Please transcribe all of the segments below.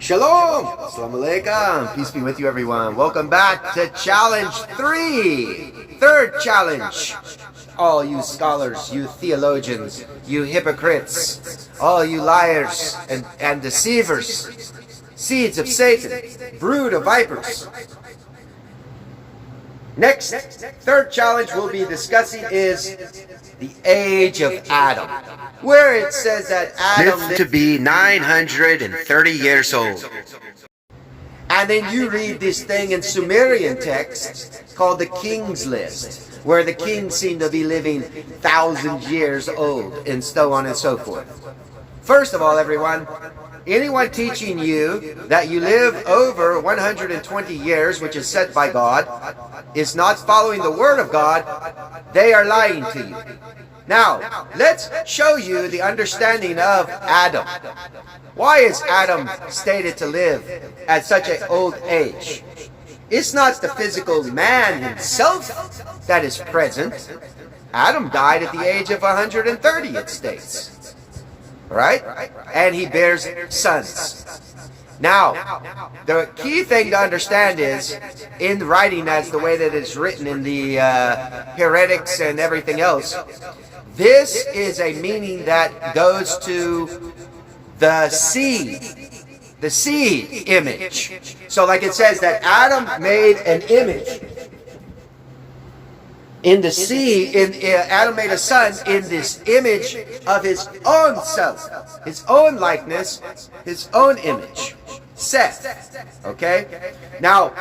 Shalom! Assalamu alaikum. Peace be with you, everyone. Welcome back to Challenge 3. Third challenge. All you scholars, you theologians, you hypocrites, all you liars and deceivers, seeds of Satan, brood of vipers. Next, third challenge we'll be discussing is the age of Adam, where it says that Adam lived to be 930 years old. And then you read this thing in Sumerian text called the King's List, where the kings seem to be living 1,000 years old, and so on and so forth. First of all, everyone, anyone teaching you that you live over 120 years, which is set by God, is not following the Word of God. They are lying to you. Now, let's show you the understanding of Adam. Why is Adam stated to live at such an old age? It's not the physical man himself that is present. Adam died at the age of 130, it states. Right? And he bears sons. Now, the key thing to understand is, in writing as the way that it's written in the heretics and everything else, this is a meaning that goes to the seed image. So like it says that Adam made an image in the seed, Adam made a son in this image of his own self, his own likeness, his own image. Seth. Okay? Now,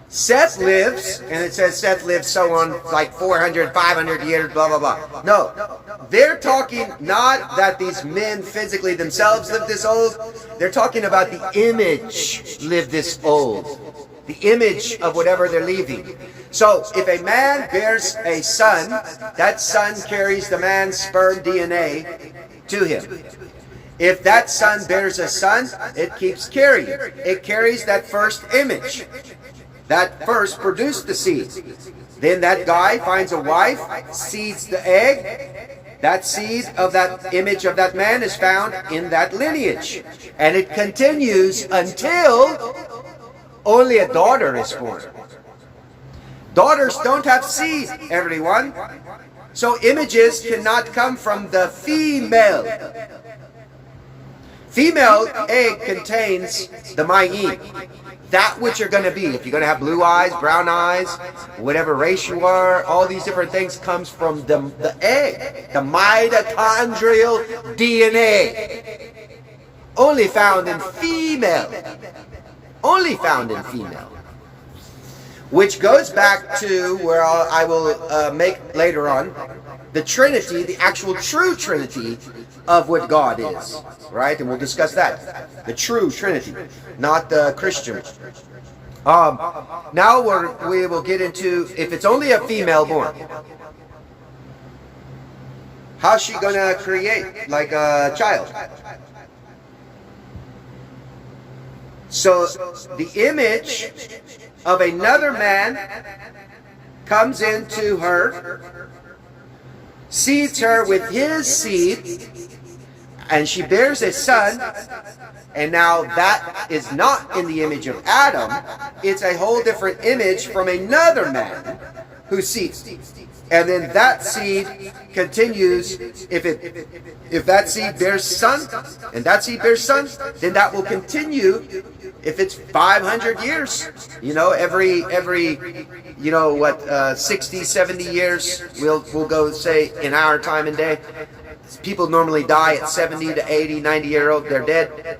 Seth lives, and it says Seth lives so on like 400, 500 years, blah, blah, blah. No. They're talking not that these men physically themselves live this old. They're talking about the image live this old. The image of whatever they're leaving. So, if a man bears a son, that son carries the man's sperm DNA to him. If that son bears a son, it keeps carrying. It carries that first image. That first produced the seed. Then that guy finds a wife, seeds the egg. That seed of that image of that man is found in that lineage. And it continues until only a daughter is born. Daughters don't have seed, everyone. So images cannot come from the female. Female egg contains the mayim, that which you're going to be. If you're going to have blue eyes, brown eyes, whatever race you are, all these different things comes from the egg, the mitochondrial DNA. Only found in female. Only found in female. Which goes back to where I will make later on the Trinity, the actual true Trinity of what God is. Right? And we'll discuss that. The true Trinity, not the Christian. Now we will get into, if it's only a female born, how's she going to create like a child? So the image of another man comes into her, seeds her with his seed, and she bears a son, and now that is not in the image of Adam. It's a whole different image from another man who seeds. And then that seed continues. If that seed bears son, and that seed bears son, then that will continue. If it's 500 years, every 60, 70 years, we'll go say in our time and day. People normally die at 70 to 80, 90 year old, they're dead.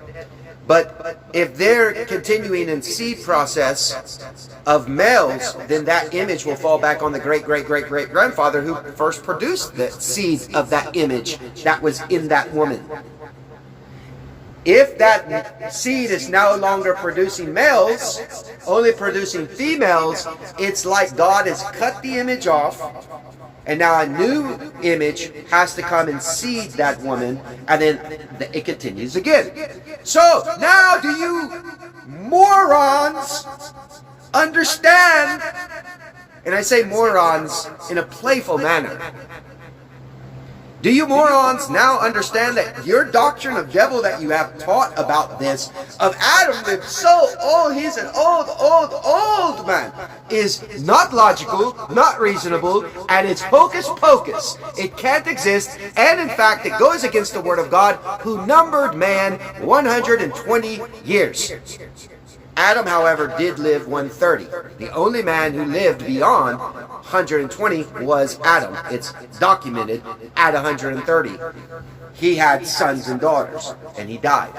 But if they're continuing in seed process of males, then that image will fall back on the great-great-great-great-grandfather who first produced the seed of that image that was in that woman. If that seed is no longer producing males, only producing females, it's like God has cut the image off, and now a new image has to come and seed that woman, and then it continues again. So, now do you morons understand? And I say morons in a playful manner. Do you morons now understand that your doctrine of devil that you have taught about this, of Adam lived so old, he's an old man, is not logical, not reasonable, and it's hocus pocus. It can't exist, and in fact it goes against the Word of God, who numbered man 120 years. Adam, however, did live 130. The only man who lived beyond 120 was Adam. It's documented at 130. He had sons and daughters, and he died.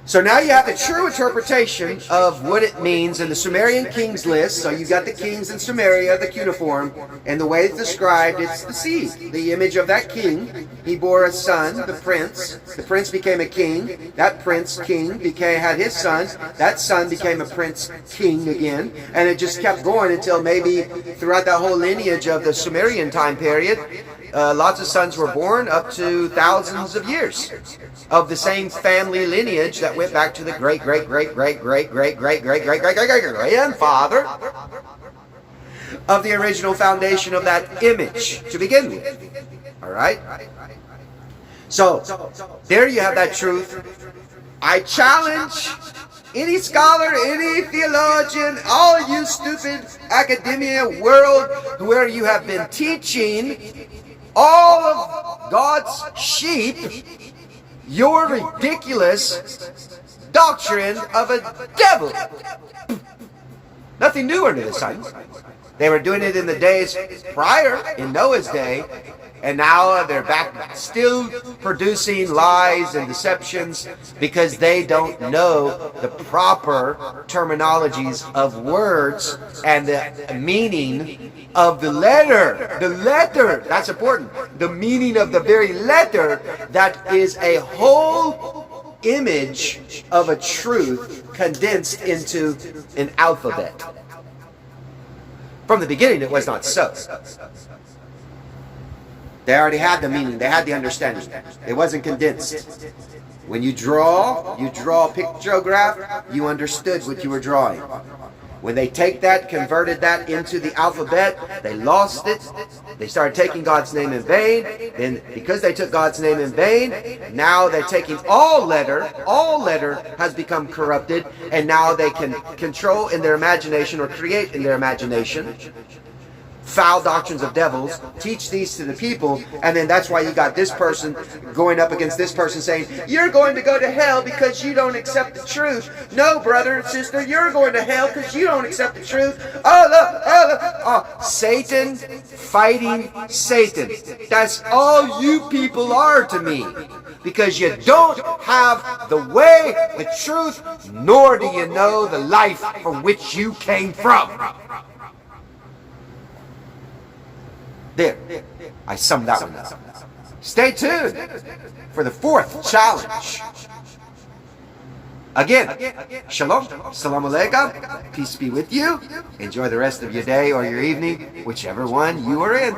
So now you have the true interpretation of what it means in the Sumerian kings list. So you got the kings in Sumeria, the cuniform, and the way it's described, it's the seed, the image of that king. He bore a son, the prince. The prince became a king. That prince king had his sons. That son became a prince king again, and it just kept going until maybe throughout that whole lineage of the Sumerian time period, lots of sons were born up to thousands of years of the same family lineage that went back to the great-great-great-great-great-great-great-great-great-great-grandfather of the original foundation of that image to begin with. All right? So, there you have that truth. I challenge any scholar, any theologian, all you stupid academia world where you have been teaching all of God's sheep your ridiculous doctrine of a devil. Nothing new under the sun. They were doing it in the days prior, in Noah's day, and now they're back still producing lies and deceptions because they don't know the proper terminologies of words and the meaning of the letter. The letter, that's important. The meaning of the very letter that is a whole image of a truth condensed into an alphabet. From the beginning, it was not so. They already had the meaning. They had the understanding. It wasn't condensed. When you draw a pictograph, you understood what you were drawing. When they take that, converted that into the alphabet, they lost it. They started taking God's name in vain. Then because they took God's name in vain, now they're taking all letter has become corrupted, and now they can control in their imagination or create in their imagination foul doctrines of devils, teach these to the people, and then that's why you got this person going up against this person saying, you're going to go to hell because you don't accept the truth. No, brother and sister, you're going to hell because you don't accept the truth. Satan fighting Satan. That's all you people are to me. Because you don't have the way, the truth, nor do you know the life from which you came from. There, I summed that one up. Stay tuned for the fourth challenge. Again, shalom, salam alaikum, peace be with you. Enjoy the rest of your day or your evening, whichever one you are in.